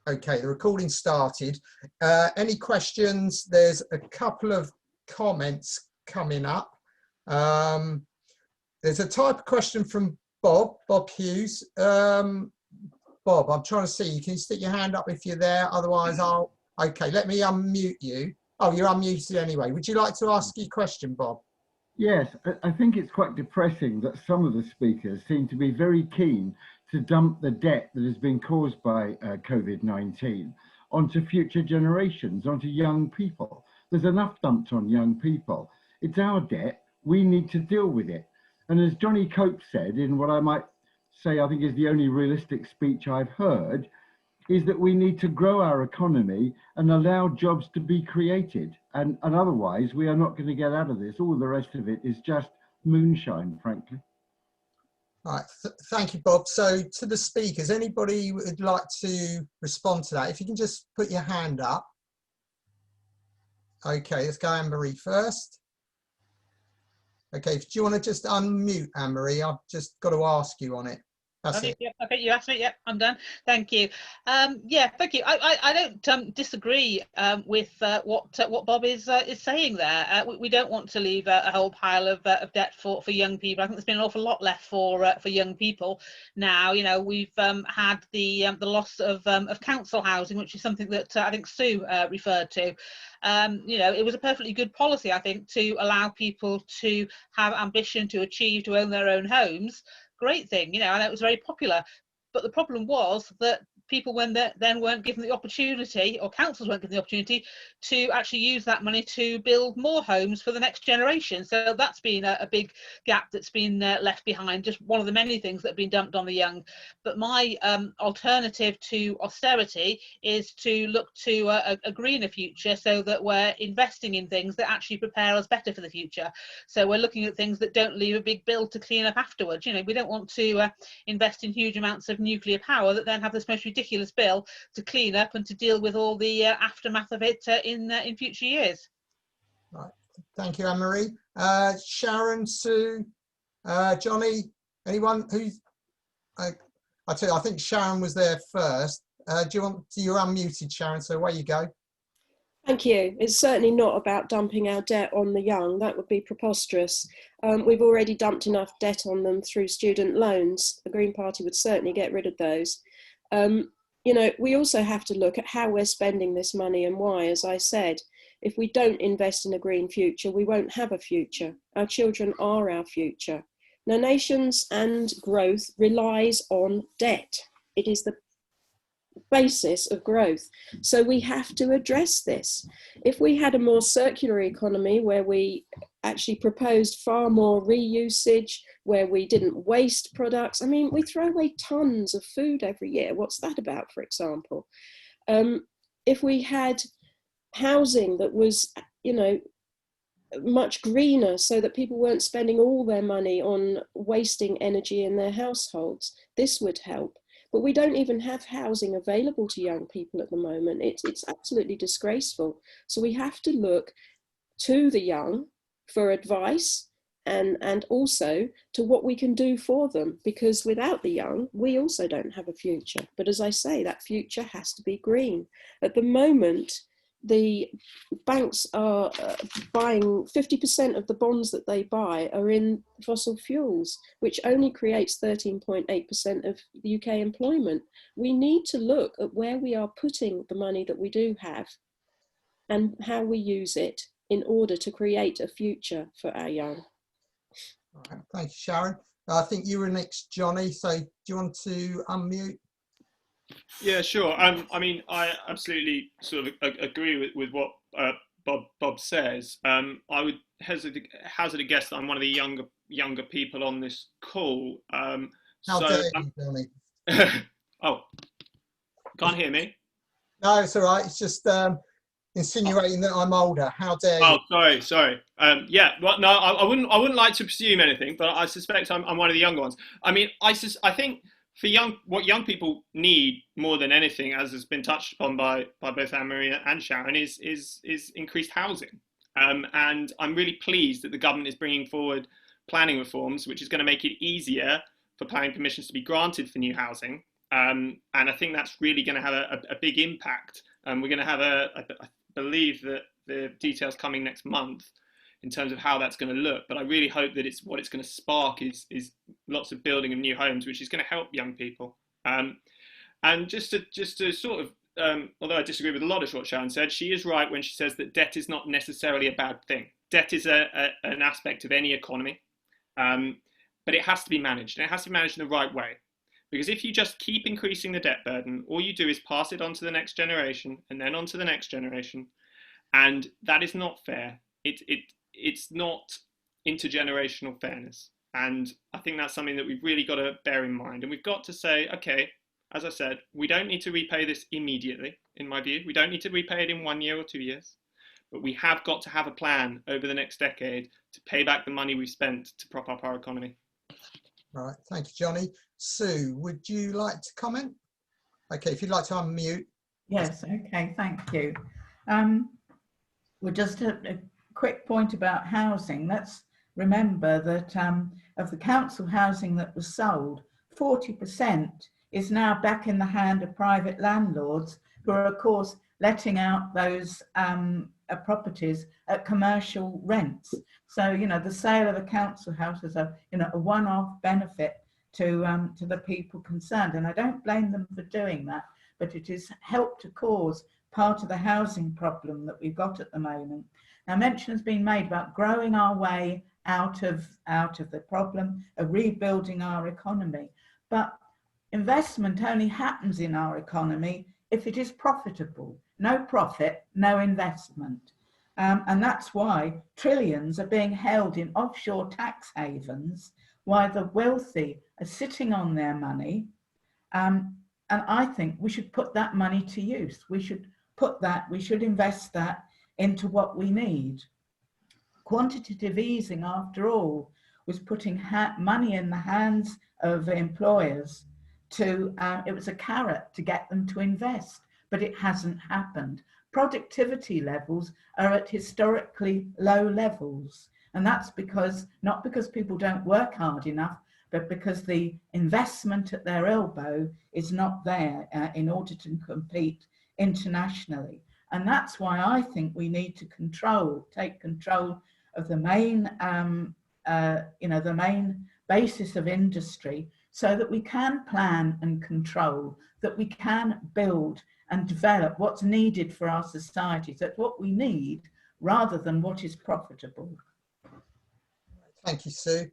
Okay, the recording started. Any questions? There's a couple of comments coming up. There's a type of question from Bob Hughes. Bob, I'm trying to see. Can you stick your hand up if you're there? Otherwise, okay, let me unmute you. Oh, you're unmuted anyway. Would you like to ask your question, Bob? Yes, I think it's quite depressing that some of the speakers seem to be very keen to dump the debt that has been caused by COVID-19 onto future generations, onto young people. There's enough dumped on young people. It's our debt. We need to deal with it. And as Johnny Cope said in what I might say I think is the only realistic speech I've heard, is that we need to grow our economy and allow jobs to be created. And otherwise, we are not going to get out of this. All the rest of it is just moonshine, frankly. All right, thank you, Bob. So to the speakers, anybody would like to respond to that? If you can just put your hand up. Okay, let's go Anne-Marie first. Okay, do you want to just unmute, Anne-Marie? I've just got to ask you on it. That's it. Yep, okay, you asked me. Yep, I'm done. Thank you. Yeah, thank you. I don't disagree with what Bob is saying there. We don't want to leave a whole pile of debt for young people. I think there's been an awful lot left for young people now. You know, we've had the loss of council housing, which is something that I think Sue referred to. You know, it was a perfectly good policy, I think, to allow people to have ambition, to achieve, to own their own homes. Great thing, you know, and it was very popular. But the problem was that people then weren't given the opportunity, or councils weren't given the opportunity, to actually use that money to build more homes for the next generation. So that's been a big gap that's been left behind, just one of the many things that have been dumped on the young. But my alternative to austerity is to look to a greener future, so that we're investing in things that actually prepare us better for the future. So we're looking at things that don't leave a big bill to clean up afterwards. You know, we don't want to invest in huge amounts of nuclear power that then have this most ridiculous bill to clean up and to deal with all the aftermath of it in future years. Right. Thank you, Anne-Marie. Sharon, Sue, Johnny, anyone who's... I tell you, I think Sharon was there first. You're unmuted, Sharon, so away you go. Thank you. It's certainly not about dumping our debt on the young. That would be preposterous. We've already dumped enough debt on them through student loans. The Green Party would certainly get rid of those. You know, we also have to look at how we're spending this money and why. As I said, if we don't invest in a green future, we won't have a future. Our children are our future. Now, nations and growth relies on debt. It is the basis of growth. So we have to address this. If we had a more circular economy where we actually proposed far more reusage, where we didn't waste products. I mean, we throw away tons of food every year. What's that about, for example? If we had housing that was, you know, much greener, so that people weren't spending all their money on wasting energy in their households, this would help. But we don't even have housing available to young people at the moment. It's absolutely disgraceful. So we have to look to the young for advice and also to what we can do for them, because without the young, we also don't have a future. But as I say, that future has to be green. At the moment, the banks are buying 50% of the bonds that they buy are in fossil fuels, which only creates 13.8% of the UK employment. We need to look at where we are putting the money that we do have and how we use it in order to create a future for our young. All right, thank you, Sharon. I think you were next, Johnny, so do you want to unmute? Yeah, sure. I mean, I absolutely sort of agree with what Bob says. I would hazard a guess that I'm one of the younger people on this call. How dare you, Johnny? Oh, can't hear me? No, it's all right. It's just insinuating that I'm older. How dare you? Oh, sorry. Yeah, well, no, I wouldn't like to presume anything, but I suspect I'm one of the younger ones. I mean, I think for what young people need more than anything, as has been touched upon by both Anne-Marie and Sharon, is increased housing. And I'm really pleased that the government is bringing forward planning reforms, which is going to make it easier for planning permissions to be granted for new housing. And I think that's really going to have a big impact. We're going to have I believe that the details coming next month in terms of how that's going to look. But I really hope that what it's going to spark is lots of building of new homes, which is going to help young people. And just to sort of, although I disagree with a lot of what Sharon said, she is right when she says that debt is not necessarily a bad thing. Debt is an aspect of any economy, but it has to be managed, and it has to be managed in the right way. Because if you just keep increasing the debt burden, all you do is pass it on to the next generation and then on to the next generation. And that is not fair. It's not intergenerational fairness. And I think that's something that we've really got to bear in mind. And we've got to say, okay, as I said, we don't need to repay this immediately, in my view. We don't need to repay it in 1 year or 2 years. But we have got to have a plan over the next decade to pay back the money we've spent to prop up our economy. Right, thank you, Johnny. Sue, would you like to comment? Okay, if you'd like to unmute. Yes, okay, thank you. Well, just a quick point about housing. Let's remember that of the council housing that was sold, 40% is now back in the hand of private landlords who are, of course, letting out those properties at commercial rents. So, you know, the sale of a council house is a one-off benefit to the people concerned. And I don't blame them for doing that, but it has helped to cause part of the housing problem that we've got at the moment. Now, mention has been made about growing our way out of the problem, of rebuilding our economy. But investment only happens in our economy if it is profitable. No profit, no investment. And that's why trillions are being held in offshore tax havens, while the wealthy are sitting on their money. And I think we should put that money to use. We should invest that into what we need. Quantitative easing, after all, was putting money in the hands of employers it was a carrot to get them to invest, but it hasn't happened. Productivity levels are at historically low levels. And that's not because people don't work hard enough, but because the investment at their elbow is not there in order to compete internationally. And that's why I think we need to take control of the main, the main basis of industry, so that we can plan and control, that we can build and develop what's needed for our societies. That's what we need, rather than what is profitable. Thank you, Sue.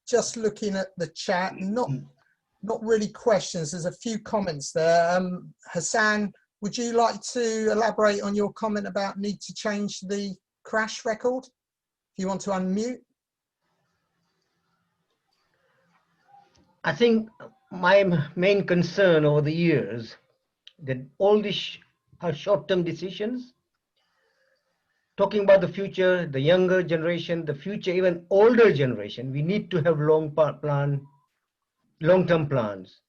Just looking at the chat, not really questions. There's a few comments there. Hassan, would you like to elaborate on your comment about need to change the crash record? If you want to unmute. I think my main concern over the years that all these are short-term decisions. Talking about the future, the younger generation, the future, even older generation, we need to have long-term plans.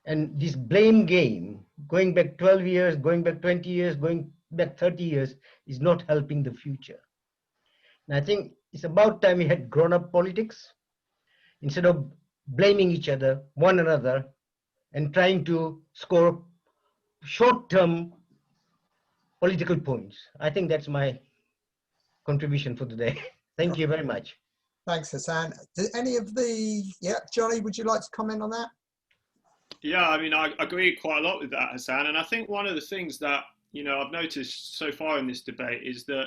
And this blame game, going back 12 years, going back 20 years, going back 30 years, is not helping the future. And I think it's about time we had grown-up politics, instead of blaming each other, one another, and trying to score short-term political points. I think that's my contribution for today. Thank you very much. Thanks, Hassan. Johnny, would you like to comment on that? Yeah, I mean, I agree quite a lot with that, Hassan. And I think one of the things that, I've noticed so far in this debate is that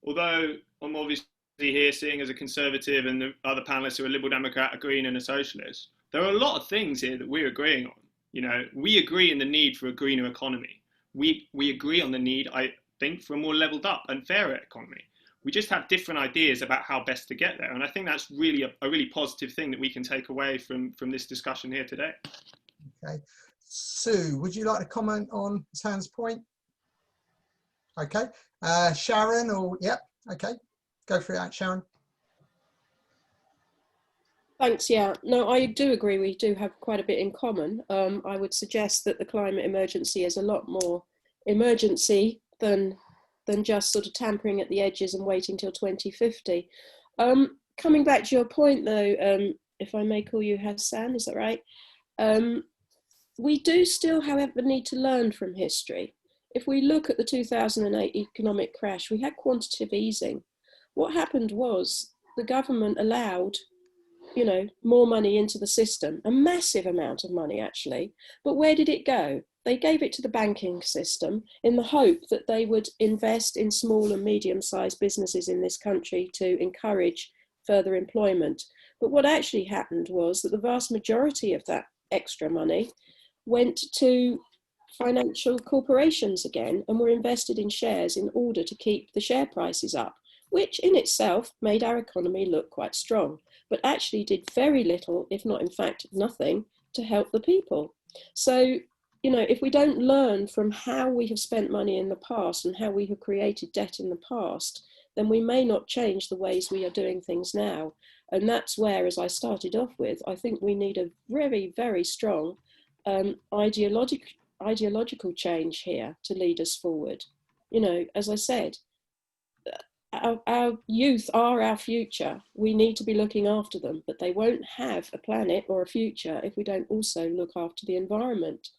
although I'm obviously here seeing as a conservative and the other panelists who are Liberal Democrat, a Green and a Socialist, there are a lot of things here that we're agreeing on. We agree in the need for a greener economy. We agree on the need, I think, for a more leveled up and fairer economy. We just have different ideas about how best to get there. And I think that's really a really positive thing that we can take away from this discussion here today. Okay. Sue, would you like to comment on Hassan's point? Okay. Sharon, okay. Go for it, Sharon. Thanks, yeah. No, I do agree we do have quite a bit in common. I would suggest that the climate emergency is a lot more emergency than just sort of tampering at the edges and waiting till 2050. Coming back to your point though, if I may call you Hassan, is that right? we do still, however, need to learn from history. If we look at the 2008 economic crash, we had quantitative easing. What happened was the government allowed, you know, more money into the system, a massive amount of money actually. But where did it go? They gave it to the banking system in the hope that they would invest in small and medium-sized businesses in this country to encourage further employment. But what actually happened was that the vast majority of that extra money went to financial corporations again and were invested in shares in order to keep the share prices up, which in itself made our economy look quite strong, but actually did very little, if not in fact nothing, to help the people. So, you know, if we don't learn from how we have spent money in the past and how we have created debt in the past, then we may not change the ways we are doing things now. And that's where, as I started off with, I think we need a very, very strong ideological change here to lead us forward. You know, as I said, our youth are our future. We need to be looking after them, but they won't have a planet or a future if we don't also look after the environment.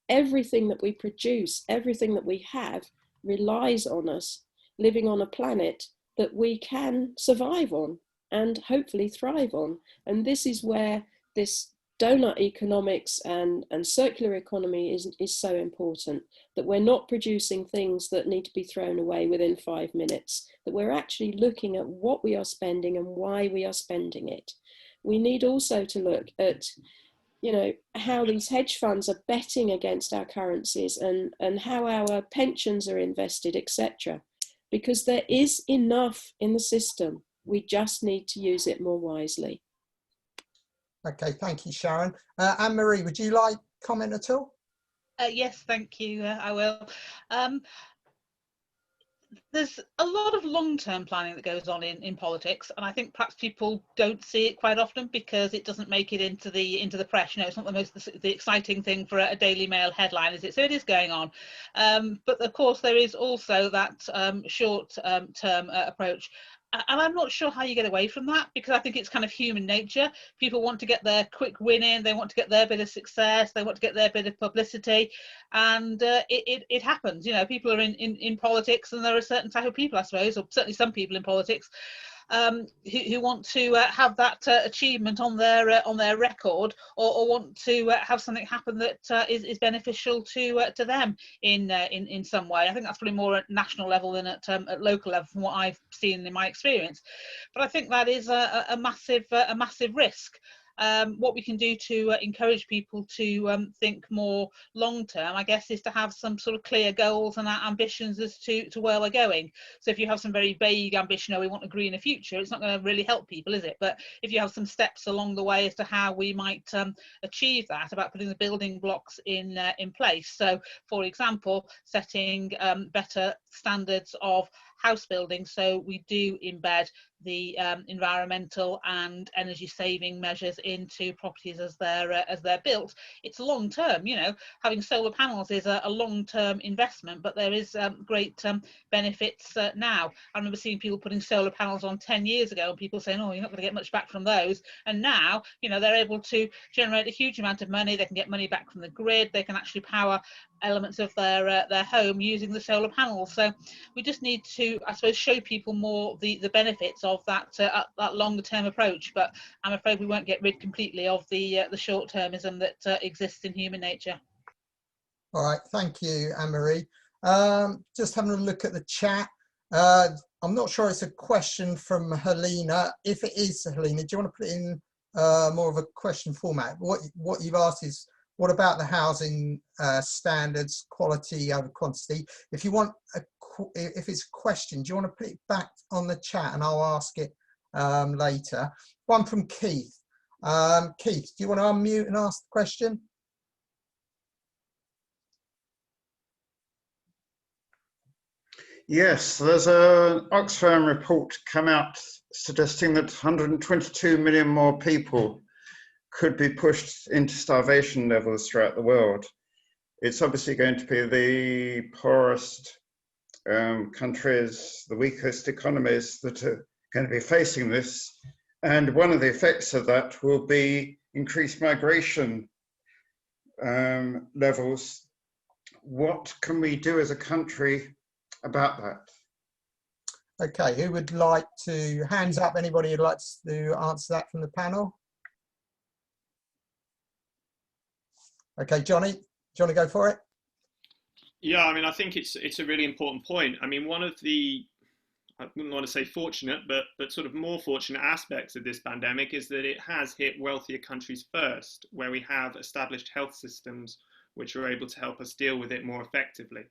Everything that we produce, everything that we have, relies on us living on a planet that we can survive on and hopefully thrive on. And this is where this donut economics and circular economy is so important, that we're not producing things that need to be thrown away within 5 minutes, that we're actually looking at what we are spending and why we are spending it. We need also to look at, you know, how these hedge funds are betting against our currencies and how our pensions are invested, etc. Because there is enough in the system. We just need to use it more wisely. Okay, thank you, Sharon. Anne-Marie, would you like comment at all? Yes, thank you. I will. There's a lot of long-term planning that goes on in politics, and I think perhaps people don't see it quite often because it doesn't make it into the press. You know, it's not the exciting thing for a Daily Mail headline, is it? So it is going on, but of course there is also that short-term approach. And I'm not sure how you get away from that, because I think it's kind of human nature. People want to get their quick win in, they want to get their bit of success, they want to get their bit of publicity, and it happens. You know, people are in politics, and there are certain type of people, I suppose, or certainly some people in politics, who want to have that achievement on their record, or want to have something happen that is beneficial to them in some way. I think that's probably more at national level than at local level, from what I've seen in my experience. But I think that is a massive risk. What we can do to encourage people to think more long term, I guess, is to have some sort of clear goals and ambitions as to where we're going. So if you have some very vague ambition, we want a greener future, it's not going to really help people, is it? But if you have some steps along the way as to how we might achieve that, about putting the building blocks in place. So, for example, setting better standards of house building, so we do embed the environmental and energy saving measures into properties as they're built. It's long term. You know, having solar panels is a long term investment, but there is great benefits now. I remember seeing people putting solar panels on 10 years ago, and people saying, "Oh, you're not going to get much back from those." And now, you know, they're able to generate a huge amount of money. They can get money back from the grid. They can actually power elements of their home using the solar panels. So we just need to, I suppose, show people more the benefits of that longer term approach. But I'm afraid we won't get rid completely of the short termism that exists in human nature. All right, thank you, Anne-Marie. Just having a look at the chat. I'm not sure it's a question from Helena. If it is, Helena, do you want to put it in more of a question format? What you've asked is, what about the housing standards, quality over quantity? If you want, if it's a question, do you want to put it back on the chat and I'll ask it later? One from Keith. Keith, do you want to unmute and ask the question? Yes, there's an Oxfam report come out suggesting that 122 million more people could be pushed into starvation levels throughout the world. It's obviously going to be the poorest countries, the weakest economies that are going to be facing this. And one of the effects of that will be increased migration levels. What can we do as a country about that? Okay, who would like to, hands up, anybody who'd like to answer that from the panel? Okay, Johnny, go for it. Yeah, I mean, I think it's a really important point. I mean, one of the, I wouldn't want to say fortunate, but sort of more fortunate aspects of this pandemic is that it has hit wealthier countries first, where we have established health systems which are able to help us deal with it more effectively.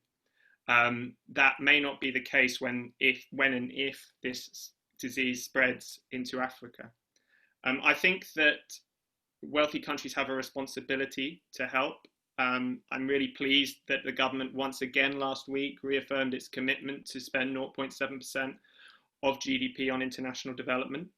That may not be the case when and if this disease spreads into Africa. I think that wealthy countries have a responsibility to help. I'm really pleased that the government once again last week reaffirmed its commitment to spend 0.7% of GDP on international development.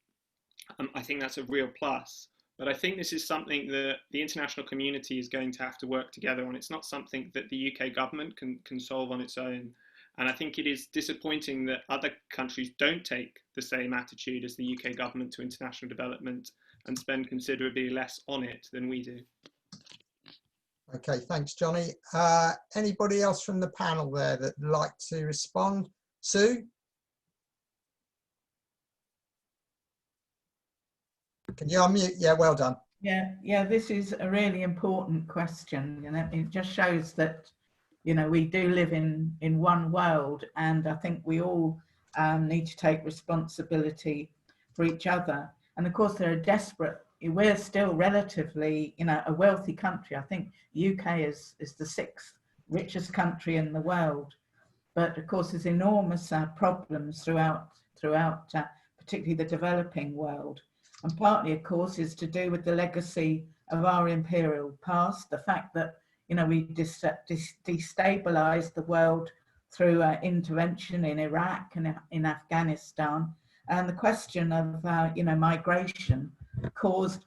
I think that's a real plus. But I think this is something that the international community is going to have to work together on. It's not something that the UK government can solve on its own. And I think it is disappointing that other countries don't take the same attitude as the UK government to international development and spend considerably less on it than we do. Okay, thanks, Johnny. Anybody else from the panel there that'd like to respond? Sue? Can you unmute? Yeah, well done. Yeah, this is a really important question. You know, it just shows that, you know, we do live in one world, and I think we all need to take responsibility for each other. And of course, there are desperate. We're still relatively, you know, a wealthy country. I think UK is the 6th richest country in the world, but of course, there's enormous problems throughout, particularly the developing world. And partly, of course, is to do with the legacy of our imperial past, the fact that, you know, we destabilized the world through intervention in Iraq and in Afghanistan. And the question of, you know, migration caused,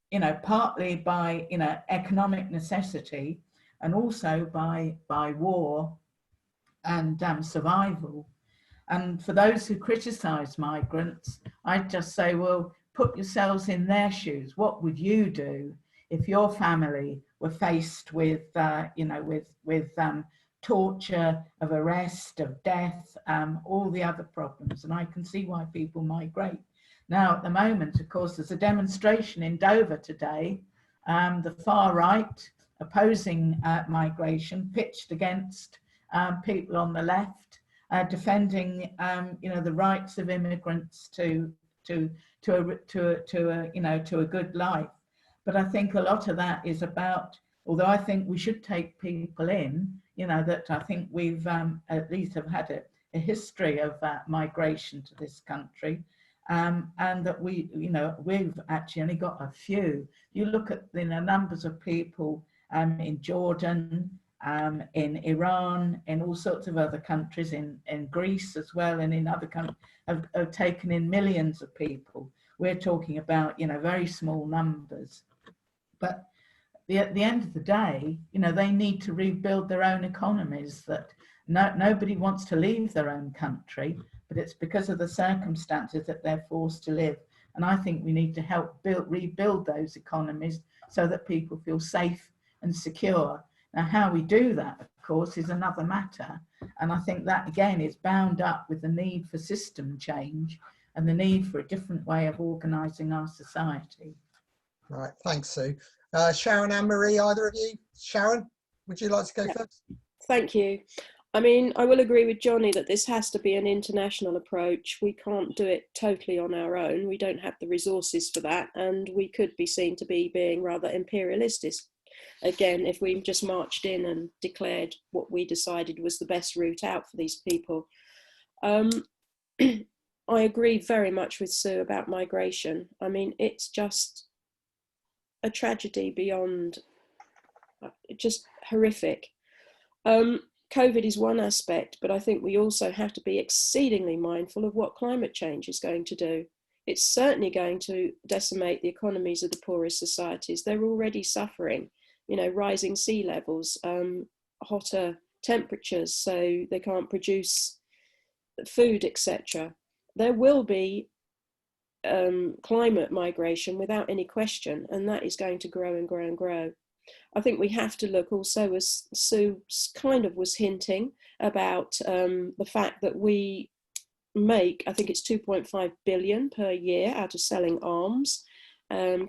you know, partly by, you know, economic necessity and also by war and survival. And for those who criticize migrants, I'd just say, well, put yourselves in their shoes. What would you do if your family were faced with, you know, with torture, of arrest, of death, all the other problems? And I can see why people migrate. Now, at the moment, of course, there's a demonstration in Dover today. The far right opposing migration pitched against people on the left, defending, you know, the rights of immigrants to a good life. But I think a lot of that is about, although I think we should take people in, you know, that I think we've at least have had a history of migration to this country, and that we, you know, we've actually only got a few. You look at the numbers of people in Jordan, in Iran, in all sorts of other countries, in Greece as well, and in other countries, have taken in millions of people. We're talking about, you know, very small numbers. But at the end of the day, you know, they need to rebuild their own economies. That nobody wants to leave their own country, but it's because of the circumstances that they're forced to live. And I think we need to help rebuild those economies so that people feel safe and secure. Now, how we do that, of course, is another matter. And I think that, again, is bound up with the need for system change and the need for a different way of organising our society. Right, thanks, Sue. Sharon, Anne-Marie, either of you? Sharon, would you like to go first? Thank you. I mean, I will agree with Johnny that this has to be an international approach. We can't do it totally on our own. We don't have the resources for that, and we could be seen to be being rather imperialistic. Again, if we just marched in and declared what we decided was the best route out for these people. I agree very much with Sue about migration. I mean, it's just a tragedy beyond, just horrific. COVID is one aspect, but I think we also have to be exceedingly mindful of what climate change is going to do. It's certainly going to decimate the economies of the poorest societies. They're already suffering, you know, rising sea levels, hotter temperatures, so they can't produce food, etc. There will be climate migration without any question, and that is going to grow and grow and grow. I think we have to look also, as Sue kind of was hinting about, the fact that we make, I think it's 2.5 billion per year out of selling arms,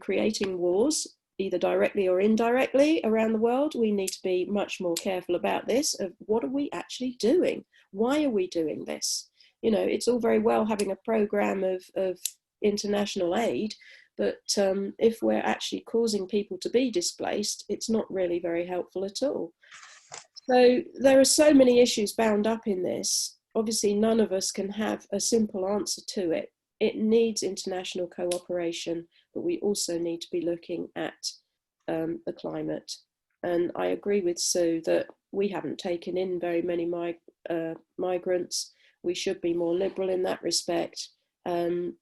creating wars, either directly or indirectly around the world. We need to be much more careful about this, of what are we actually doing? Why are we doing this? You know, it's all very well having a program of international aid, but if we're actually causing people to be displaced, it's not really very helpful at all. So there are so many issues bound up in this. Obviously, none of us can have a simple answer to it. It needs international cooperation, but we also need to be looking at the climate. And I agree with Sue that we haven't taken in very many migrants. We should be more liberal in that respect. And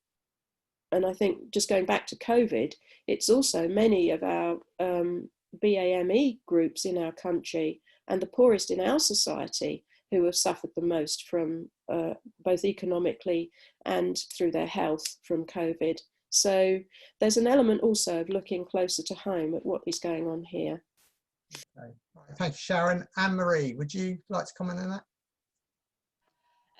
I think, just going back to COVID, it's also many of our BAME groups in our country and the poorest in our society who have suffered the most from both economically and through their health from COVID. So there's an element also of looking closer to home at what is going on here. Okay. Thank you, Sharon. Anne-Marie, would you like to comment on that?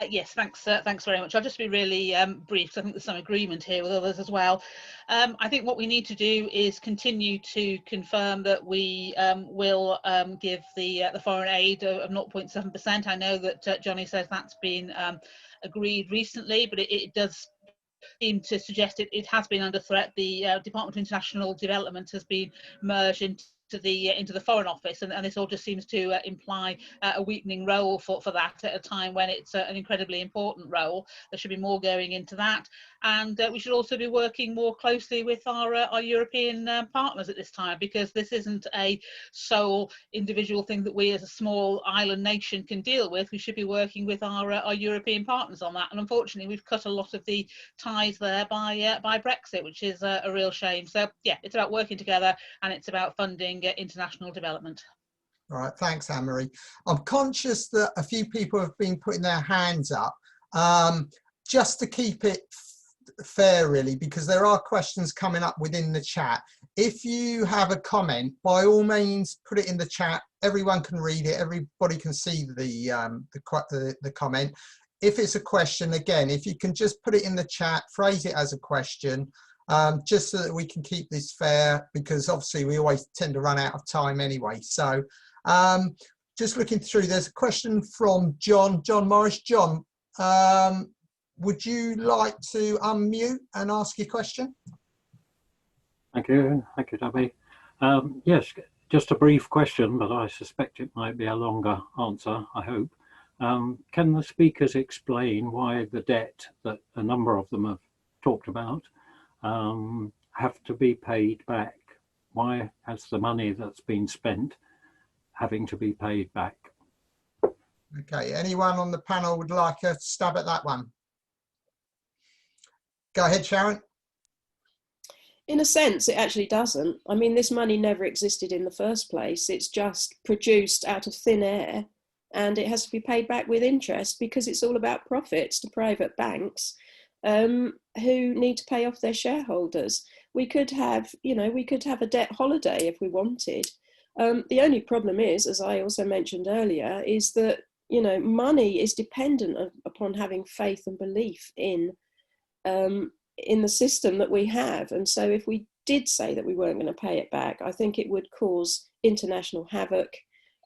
Yes, thanks very much. I'll just be really brief, because I think there's some agreement here with others as well. I think what we need to do is continue to confirm that we will give the foreign aid of 0.7%. I know that Johnny says that's been agreed recently, but it does seem to suggest it has been under threat. The Department of International Development has been merged into the Foreign Office, and this all just seems to imply a weakening role for that at a time when it's an incredibly important role. There should be more going into that, and we should also be working more closely with our European partners at this time, because this isn't a sole individual thing that we as a small island nation can deal with. We should be working with our European partners on that, and unfortunately we've cut a lot of the ties there by Brexit, which is a real shame. So yeah, it's about working together, and it's about funding international development. All right, thanks, Anne-Marie. I'm conscious that a few people have been putting their hands up, just to keep it fair, really, because there are questions coming up within the chat. If you have a comment, by all means, put it in the chat. Everyone can read it. Everybody can see the comment. If it's a question, again, if you can just put it in the chat, phrase it as a question, just so that we can keep this fair, because obviously we always tend to run out of time anyway. So just looking through, there's a question from John Morris. John, would you like to unmute and ask your question? Thank you, Debbie. Yes, just a brief question, but I suspect it might be a longer answer, I hope. Can the speakers explain why the debt that a number of them have talked about have to be paid back? Why has the money that's been spent having to be paid back? Okay, anyone on the panel would like a stab at that one? Go ahead, Sharon. In a sense, it actually doesn't. I mean, this money never existed in the first place. It's just produced out of thin air, and it has to be paid back with interest, because it's all about profits to private banks who need to pay off their shareholders. We could have, we could have a debt holiday if we wanted. The only problem is, as I also mentioned earlier, is that, money is dependent upon having faith and belief in the system that we have. And so if we did say that we weren't going to pay it back, I think it would cause international havoc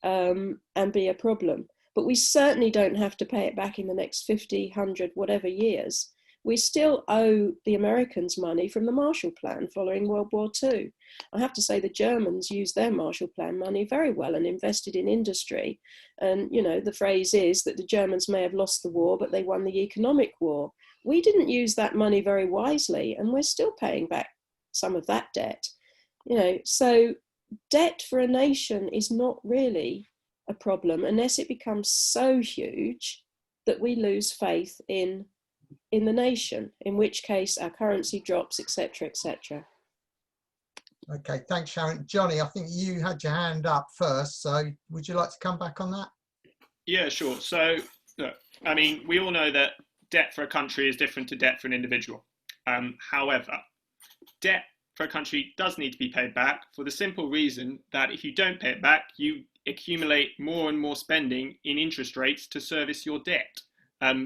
and be a problem. But we certainly don't have to pay it back in the next 50, 100, whatever years. We still owe the Americans money from the Marshall Plan following World War II. I have to say the Germans used their Marshall Plan money very well and invested in industry. And, the phrase is that the Germans may have lost the war, but they won the economic war. We didn't use that money very wisely, and we're still paying back some of that debt. So debt for a nation is not really a problem unless it becomes so huge that we lose faith in the nation, in which case our currency drops, etc., etc. Okay, thanks, Sharon. Johnny, I think you had your hand up first, so would you like to come back on that? Yeah, sure. So, look, I mean, we all know that debt for a country is different to debt for an individual. However, debt for a country does need to be paid back, for the simple reason that if you don't pay it back, you accumulate more and more spending in interest rates to service your debt.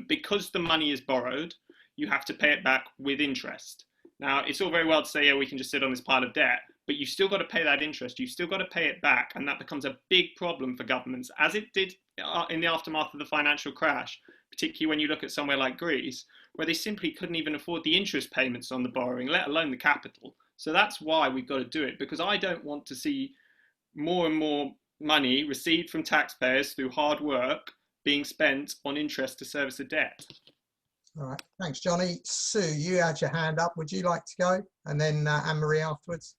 Because the money is borrowed, you have to pay it back with interest. Now, it's all very well to say, yeah, we can just sit on this pile of debt, but you've still got to pay that interest. You've still got to pay it back, and that becomes a big problem for governments, as it did in the aftermath of the financial crash, particularly when you look at somewhere like Greece, where they simply couldn't even afford the interest payments on the borrowing, let alone the capital. So that's why we've got to do it, because I don't want to see more and more money received from taxpayers through hard work being spent on interest to service the debt. All right, thanks, Johnny. Sue, you had your hand up. Would you like to go? And then Anne-Marie afterwards.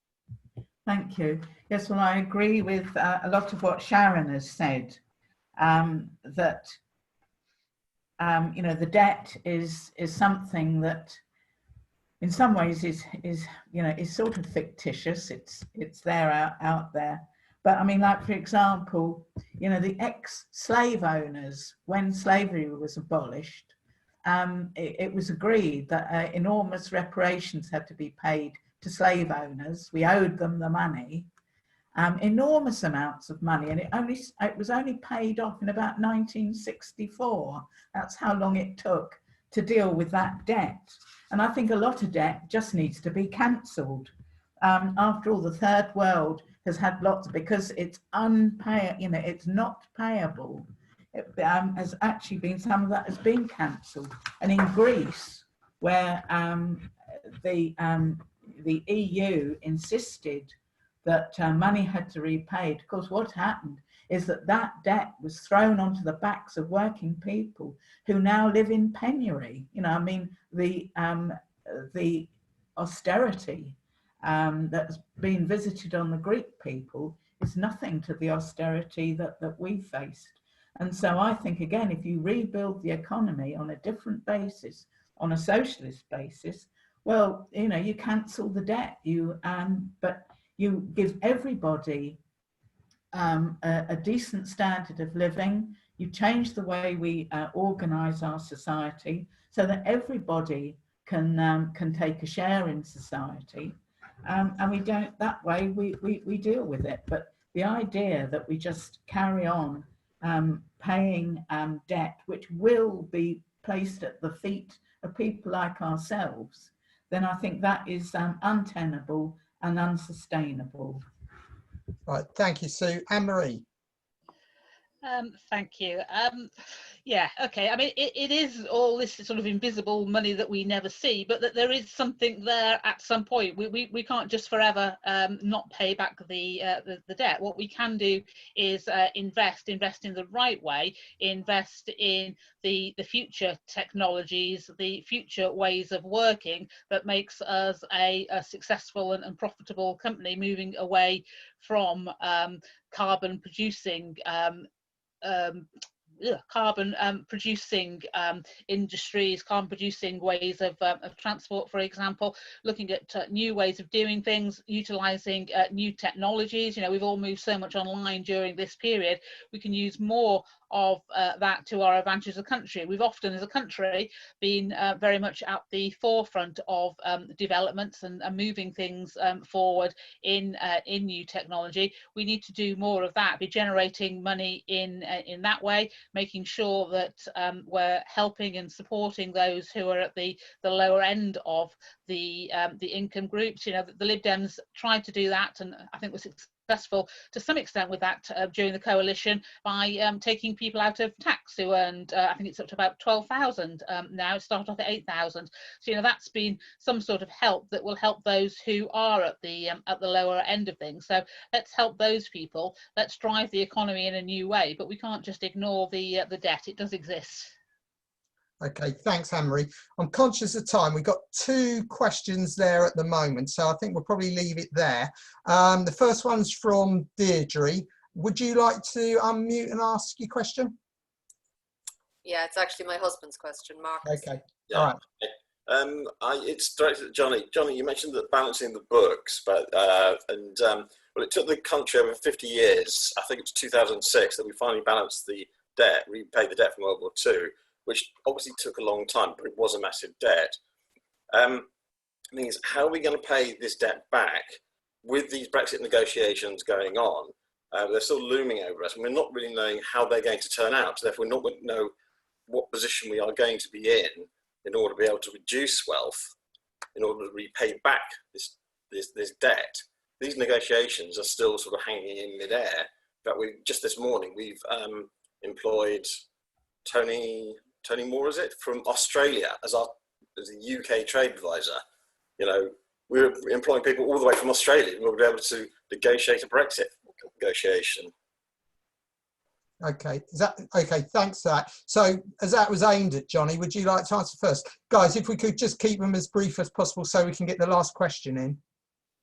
Thank you. Yes, well, I agree with a lot of what Sharon has said, that you know, the debt is something that in some ways is you know, is sort of fictitious. It's there out there. But I mean, like, for example, you know, the ex-slave owners, when slavery was abolished, it was agreed that enormous reparations had to be paid to slave owners. We owed them the money, enormous amounts of money, and it was only paid off in about 1964. That's how long it took to deal with that debt. And I think a lot of debt just needs to be cancelled. After all, the third world has had lots, because it's unpayable, you know, it's not payable. It has actually been, some of that has been cancelled. And in Greece, where the EU insisted that money had to be repaid, of course, what happened is that debt was thrown onto the backs of working people who now live in penury. You know, I mean, the austerity that's been visited on the Greek people is nothing to the austerity that we faced. And so I think, again, if you rebuild the economy on a different basis, on a socialist basis, well, you know, you cancel the debt, but you give everybody a decent standard of living. You change the way we organise our society so that everybody can take a share in society. And we don't, that way we deal with it. But the idea that we just carry on paying debt, which will be placed at the feet of people like ourselves, then I think that is untenable and unsustainable. Right, thank you, Sue. Anne-Marie. Thank you. Yeah, okay. I mean, it is all this sort of invisible money that we never see, but that there is something there at some point. We can't just forever not pay back the debt. What we can do is invest in the right way, invest in the future technologies, the future ways of working that makes us a successful and profitable company, moving away from carbon producing producing industries, carbon producing ways of transport, for example, looking at new ways of doing things, utilizing new technologies. You know, we've all moved so much online during this period. We can use more of that to our advantage as a country. We've often, as a country, been very much at the forefront of developments and moving things forward in new technology. We need to do more of that, be generating money in that way, making sure that we're helping and supporting those who are at the lower end of the income groups. You know, the Lib Dems tried to do that, and I think was successful to some extent with that during the coalition by taking people out of tax who earned, I think it's up to about 12,000 now. It started off at 8,000. So, you know, that's been some sort of help that will help those who are at the lower end of things. So let's help those people. Let's drive the economy in a new way, but we can't just ignore the debt. It does exist. Okay, thanks, Anne-Marie. I'm conscious of time. We've got 2 questions there at the moment, so I think we'll probably leave it there. The first one's from Deirdre. Would you like to unmute and ask your question? Yeah, it's actually my husband's question, Marcus. Okay, yeah. All right. It's directed at Johnny. Johnny, you mentioned that balancing the books, but well, it took the country over 50 years. I think it's 2006 that we finally balanced the debt, repaid the debt from World War II, which obviously took a long time, but it was a massive debt. means how are we going to pay this debt back with these Brexit negotiations going on? They're still looming over us, and we're not really knowing how they're going to turn out. So therefore, we're not going to know what position we are going to be in order to be able to reduce wealth, in order to repay back this debt. These negotiations are still sort of hanging in midair. But just this morning we've employed Tony Moore, is it, from Australia as a UK trade advisor. You know, we're employing people all the way from Australia in order to be able to negotiate a Brexit negotiation. Okay, okay? Thanks for that. So, as that was aimed at Johnny, would you like to answer first, guys? If we could just keep them as brief as possible, so we can get the last question in.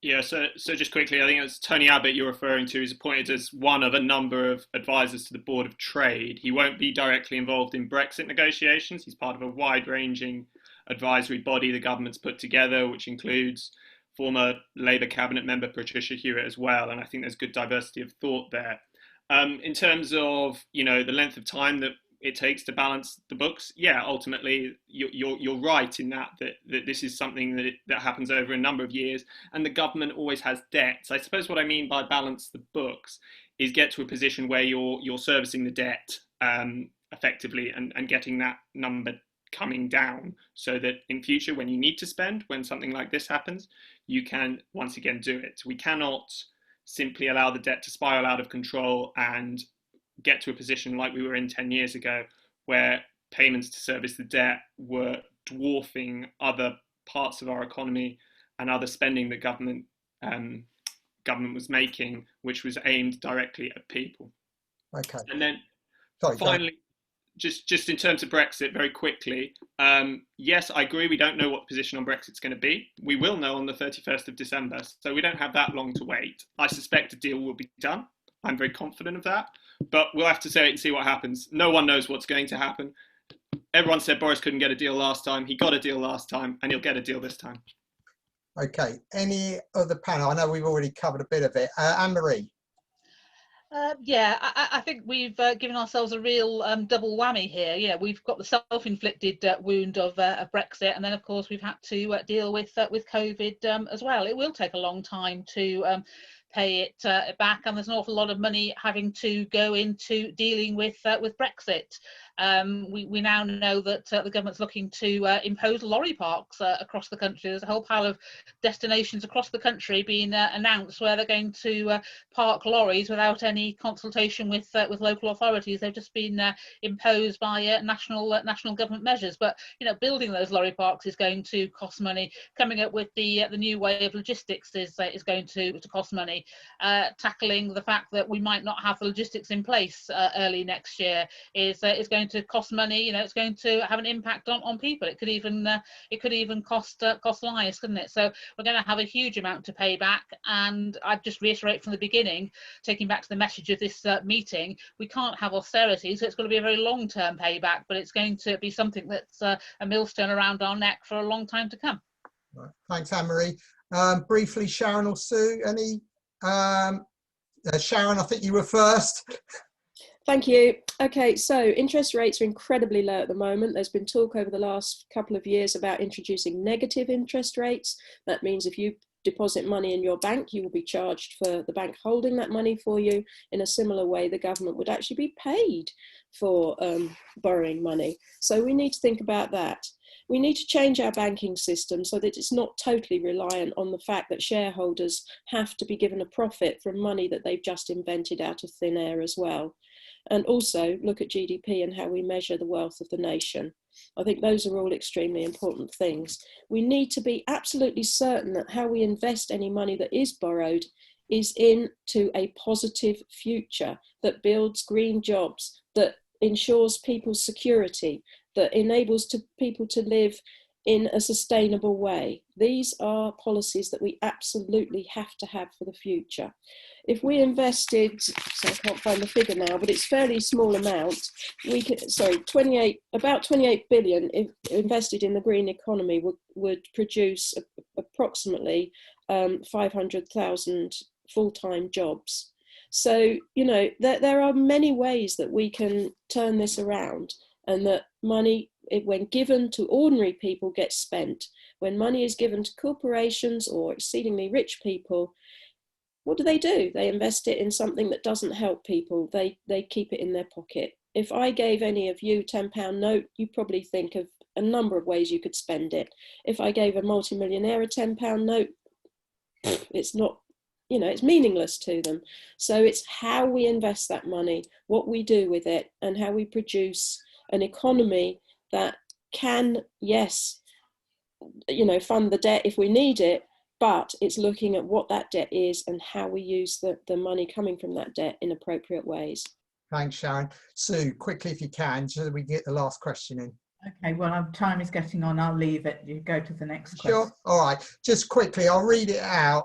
Yeah, so just quickly, I think it's Tony Abbott you're referring to, who's appointed as one of a number of advisors to the Board of Trade. He won't be directly involved in Brexit negotiations. He's part of a wide-ranging advisory body the government's put together, which includes former Labour cabinet member Patricia Hewitt as well, and I think there's good diversity of thought there. In terms of, you know, the length of time that it takes to balance the books, yeah, ultimately you're right in that this is something that happens over a number of years, and the government always has debts. I suppose what I mean by balance the books is get to a position where you're servicing the debt effectively and getting that number coming down, so that in future, when you need to spend, when something like this happens, you can once again do it. We cannot simply allow the debt to spiral out of control and get to a position like we were in 10 years ago, where payments to service the debt were dwarfing other parts of our economy and other spending that government was making, which was aimed directly at people. Okay. And then Sorry, finally, just in terms of Brexit, very quickly, yes, I agree, we don't know what the position on Brexit's going to be. We will know on the 31st of December, so we don't have that long to wait. I suspect a deal will be done. I'm very confident of that, but we'll have to say it and see what happens. No one knows what's going to happen. Everyone said Boris couldn't get a deal last time. He got a deal last time, and he'll get a deal this time. Okay, any other panel? I know we've already covered a bit of it. Anne-Marie. Yeah, I think we've given ourselves a real double whammy here. Yeah, we've got the self-inflicted wound of Brexit, and then of course we've had to deal with COVID as well. It will take a long time to pay it back, and there's an awful lot of money having to go into dealing with Brexit. We now know that the government's looking to impose lorry parks across the country. There's a whole pile of destinations across the country being announced where they're going to park lorries without any consultation with local authorities. They've just been imposed by national government measures. But you know, building those lorry parks is going to cost money. Coming up with the new way of logistics is going to cost money. Tackling the fact that we might not have the logistics in place early next year is going to cost money. You know, it's going to have an impact on people. It could even cost lives, couldn't it? So we're going to have a huge amount to pay back. And I'd just reiterate from the beginning, taking back to the message of this meeting, we can't have austerity, so it's going to be a very long-term payback, but it's going to be something that's a millstone around our neck for a long time to come. Right. Thanks, Anne-Marie. Briefly, Sharon or Sue, any? Sharon, I think you were first. Thank you. Okay, so interest rates are incredibly low at the moment. There's been talk over the last couple of years about introducing negative interest rates. That means if you deposit money in your bank, you will be charged for the bank holding that money for you. In a similar way, the government would actually be paid for borrowing money. So we need to think about that. We need to change our banking system so that it's not totally reliant on the fact that shareholders have to be given a profit from money that they've just invented out of thin air as well. And also look at GDP and how we measure the wealth of the nation. I think those are all extremely important things. We need to be absolutely certain that how we invest any money that is borrowed is into a positive future that builds green jobs, that ensures people's security, that enables people to live in a sustainable way. These are policies that we absolutely have to have for the future. If we invested, so I can't find the figure now, but it's a fairly small amount, we could, about 28 billion if invested in the green economy would produce approximately 500,000 full-time jobs. So, you know, there are many ways that we can turn this around, and that money, when given to ordinary people, gets spent. When money is given to corporations or exceedingly rich people, what do? They invest it in something that doesn't help people. They keep it in their pocket. If I gave any of you £10 note, you probably think of a number of ways you could spend it. If I gave a multimillionaire a £10 note, it's not, you know, it's meaningless to them. So it's how we invest that money, what we do with it, and how we produce an economy that can, yes, you know, fund the debt if we need it, but it's looking at what that debt is and how we use the money coming from that debt in appropriate ways. Thanks, Sharon. Sue, quickly if you can, so that we get the last question in. Okay, well, our time is getting on. I'll leave it. You go to the next question. Sure. All right. Just quickly, I'll read it out.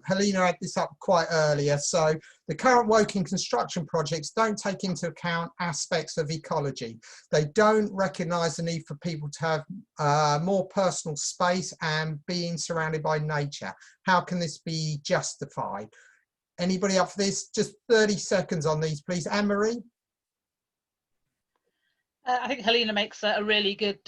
Helena had this up quite earlier. So the current Woking construction projects don't take into account aspects of ecology. They don't recognise the need for people to have more personal space and being surrounded by nature. How can this be justified? Anybody up for this? Just 30 seconds on these, please. Anne-Marie? I think Helena makes a really good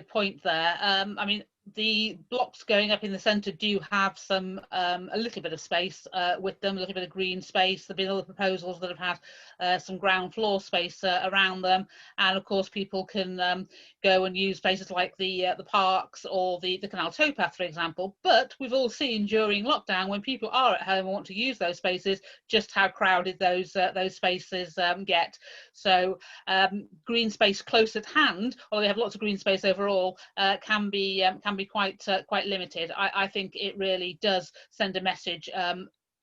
point there. I mean, the blocks going up in the centre do have some a little bit of space with them, a little bit of green space. There've been other proposals that have had some ground floor space around them, and of course people can go and use places like the parks or the canal towpath, for example. But we've all seen during lockdown, when people are at home and want to use those spaces, just how crowded those spaces get. So green space close at hand, although they have lots of green space overall, can be quite limited. I think it really does send a message.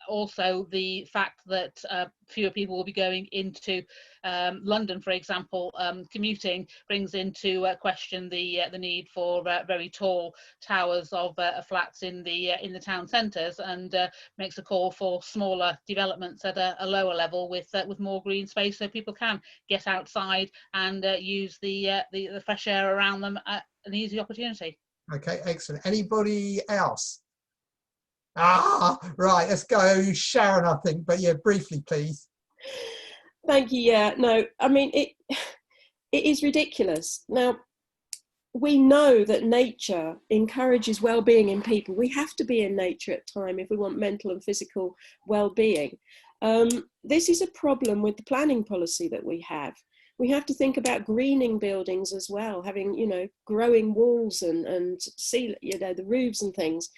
Also, the fact that fewer people will be going into London, for example, commuting, brings into question the need for very tall towers of flats in the town centres, and makes a call for smaller developments at a lower level with more green space, so people can get outside and use the fresh air around them at an easy opportunity. Okay, excellent. Anybody else? Right, let's go Sharon, I think, but yeah, briefly, please. Thank you. Yeah, no, I mean, it is ridiculous. Now, we know that nature encourages well-being in people. We have to be in nature at time if we want mental and physical well-being. This is a problem with the planning policy that we have. We have to think about greening buildings as well, having, you know, growing walls and see, you know, the roofs and things,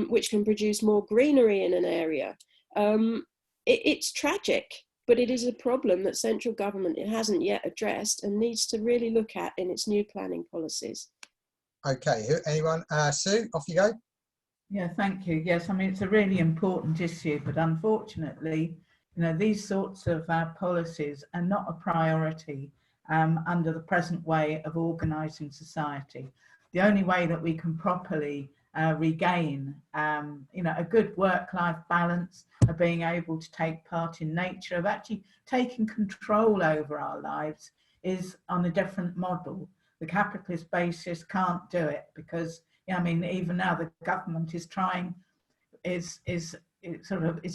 which can produce more greenery in an area. It's tragic, but it is a problem that central government hasn't yet addressed and needs to really look at in its new planning policies. Okay, anyone? Sue, off you go. Yeah, thank you. Yes, I mean, it's a really important issue, but unfortunately, you know, these sorts of policies are not a priority under the present way of organising society. The only way that we can properly regain, you know, a good work-life balance, of being able to take part in nature, of actually taking control over our lives, is on a different model. The capitalist basis can't do it because, you know, I mean, even now the government is trying, is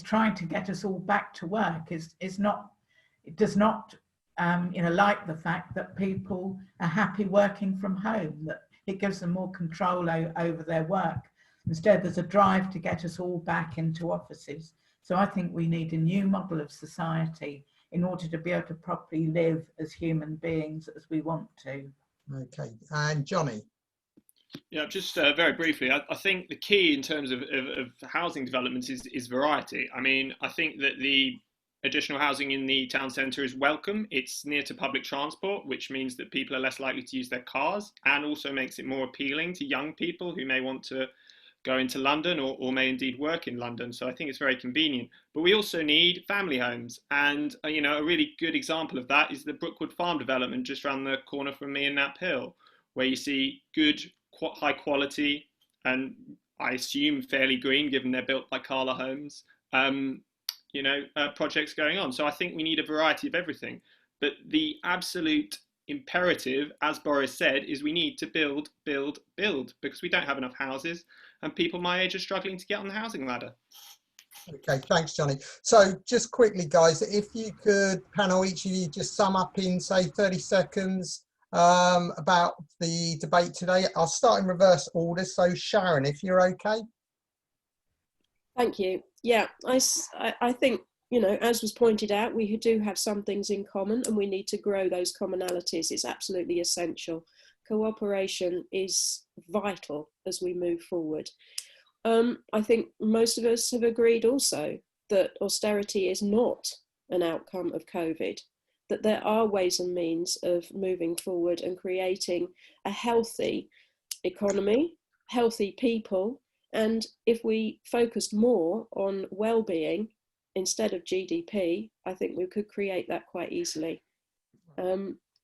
trying to get us all back to work. It does not you know, like the fact that people are happy working from home, that it gives them more control over their work. Instead, there's a drive to get us all back into offices. So I think we need a new model of society in order to be able to properly live as human beings as we want to. Okay, and Johnny. Yeah, just very briefly, I think the key in terms of housing developments is variety. I mean, I think that the additional housing in the town centre is welcome. It's near to public transport, which means that people are less likely to use their cars, and also makes it more appealing to young people who may want to go into London or may indeed work in London. So I think it's very convenient. But we also need family homes. And, you know, a really good example of that is the Brookwood Farm development just around the corner from me in Knapp Hill, where you see good, high quality, and I assume fairly green, given they're built by Cala Homes, you know, projects going on. So I think we need a variety of everything. But the absolute imperative, as Boris said, is we need to build, because we don't have enough houses and people my age are struggling to get on the housing ladder. Okay, thanks, Johnny. So just quickly, guys, if you could, panel, each of you just sum up in, say, 30 seconds, about the debate today. I'll start in reverse order. So Sharon, if you're okay. Thank you. Yeah, I think, you know, as was pointed out, we do have some things in common and we need to grow those commonalities. It's absolutely essential. Cooperation is vital as we move forward. I think most of us have agreed also that austerity is not an outcome of COVID, that there are ways and means of moving forward and creating a healthy economy, healthy people. And if we focused more on well-being instead of GDP, I think we could create that quite easily.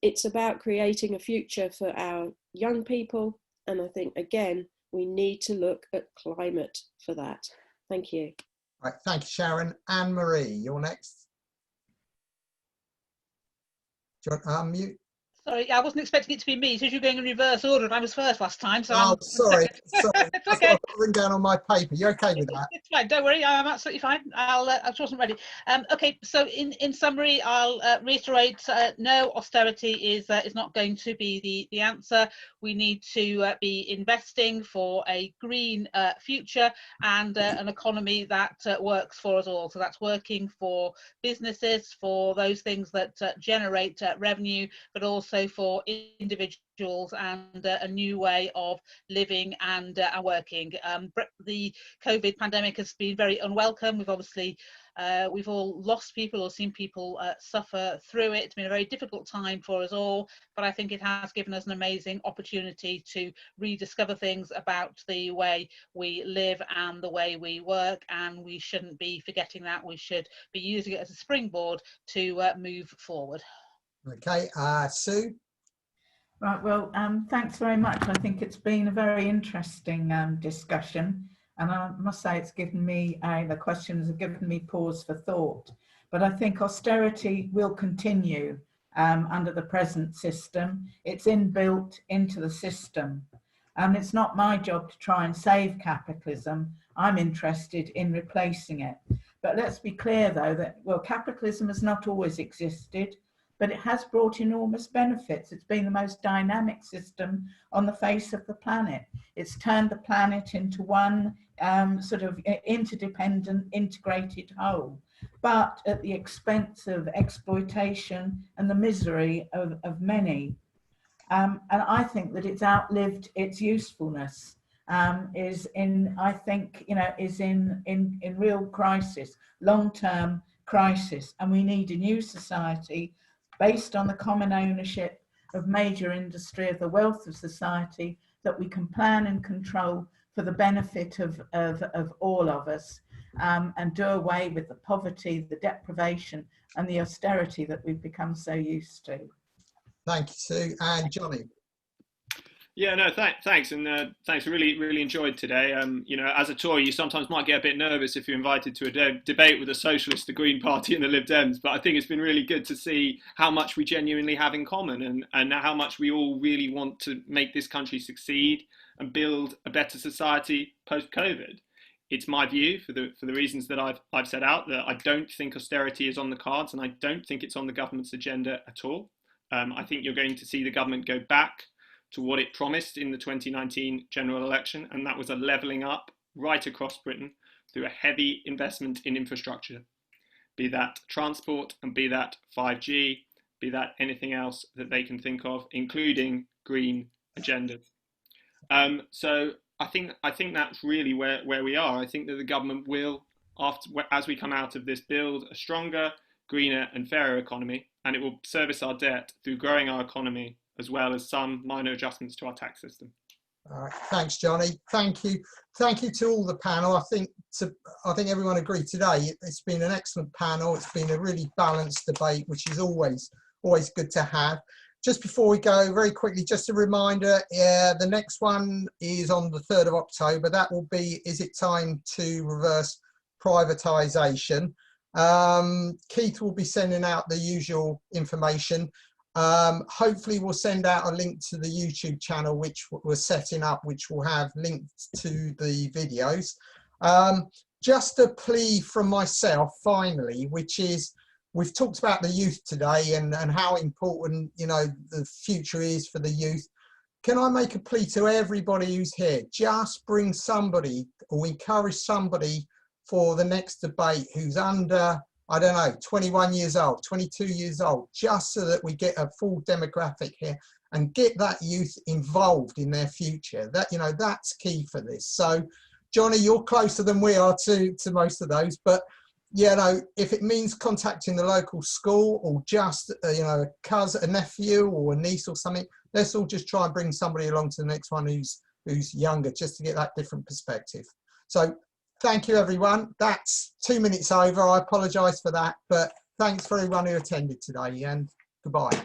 It's about creating a future for our young people. And I think, again, we need to look at climate for that. Thank you. Right, thank you, Sharon. Anne-Marie, you're next. Do you want to unmute? Sorry, I wasn't expecting it to be me, so you're going in reverse order, and I was first last time. So Oh, I'm sorry. It's That's okay. what I've got written down on my paper. You're okay with that? It's fine. Don't worry. I'm absolutely fine. I just wasn't ready. Okay. So in summary, I'll reiterate: no, austerity is not going to be the answer. We need to be investing for a green future and an economy that works for us all. So that's working for businesses, for those things that generate revenue, but also for individuals and a new way of living and working. The COVID pandemic has been very unwelcome. We've obviously we've all lost people or seen people suffer through it. It's been a very difficult time for us all, but I think it has given us an amazing opportunity to rediscover things about the way we live and the way we work, and we shouldn't be forgetting that. We should be using it as a springboard to move forward. Okay, Sue? Right, well, thanks very much. I think it's been a very interesting discussion, and I must say it's given me, the questions have given me pause for thought. But I think austerity will continue under the present system. It's inbuilt into the system. And it's not my job to try and save capitalism. I'm interested in replacing it. But let's be clear, though, that, well, capitalism has not always existed, but it has brought enormous benefits. It's been the most dynamic system on the face of the planet. It's turned the planet into one sort of interdependent, integrated whole, but at the expense of exploitation and the misery of many. And I think that it's outlived its usefulness, is in real crisis, long-term crisis, and we need a new society based on the common ownership of major industry, of the wealth of society, that we can plan and control for the benefit of all of us, and do away with the poverty, the deprivation, and the austerity that we've become so used to. Thank you, Sue. And Johnny? Yeah, no, thanks, and thanks. Really enjoyed today. You know, as a Tory, you sometimes might get a bit nervous if you're invited to a debate with the Socialists, the Green Party, and the Lib Dems. But I think it's been really good to see how much we genuinely have in common, and how much we all really want to make this country succeed and build a better society post-COVID. It's my view, for the reasons that I've set out, that I don't think austerity is on the cards, and I don't think it's on the government's agenda at all. I think you're going to see the government go back to what it promised in the 2019 general election, and that was a levelling up right across Britain through a heavy investment in infrastructure, be that transport and be that 5G, be that anything else that they can think of, including green agendas. So I think that's really where we are. I think that the government will, as we come out of this, build a stronger, greener and fairer economy, and it will service our debt through growing our economy, as well as some minor adjustments to our tax system. All right, thanks, Johnny. Thank you to all the panel. I think everyone agreed today. It's been an excellent panel. It's been a really balanced debate, which is always good to have. Just before we go, very quickly, just a reminder: the next one is on the 3rd of October. That will be: is it time to reverse privatisation? Keith will be sending out the usual information. Hopefully we'll send out a link to the YouTube channel which we're setting up, which will have links to the videos. Just a plea from myself finally, which is we've talked about the youth today and how important, you know, the future is for the youth. Can I make a plea to everybody who's here? Just bring somebody or encourage somebody for the next debate who's under, I don't know, 21 years old, 22 years old, just so that we get a full demographic here and get that youth involved in their future. That, you know, that's key for this. So, Johnny, you're closer than we are to most of those, but you know, if it means contacting the local school or just, you know, a cousin, a nephew or a niece or something, let's all just try and bring somebody along to the next one who's younger, just to get that different perspective. So thank you, everyone. That's 2 minutes over. I apologise for that, but thanks for everyone who attended today, and goodbye.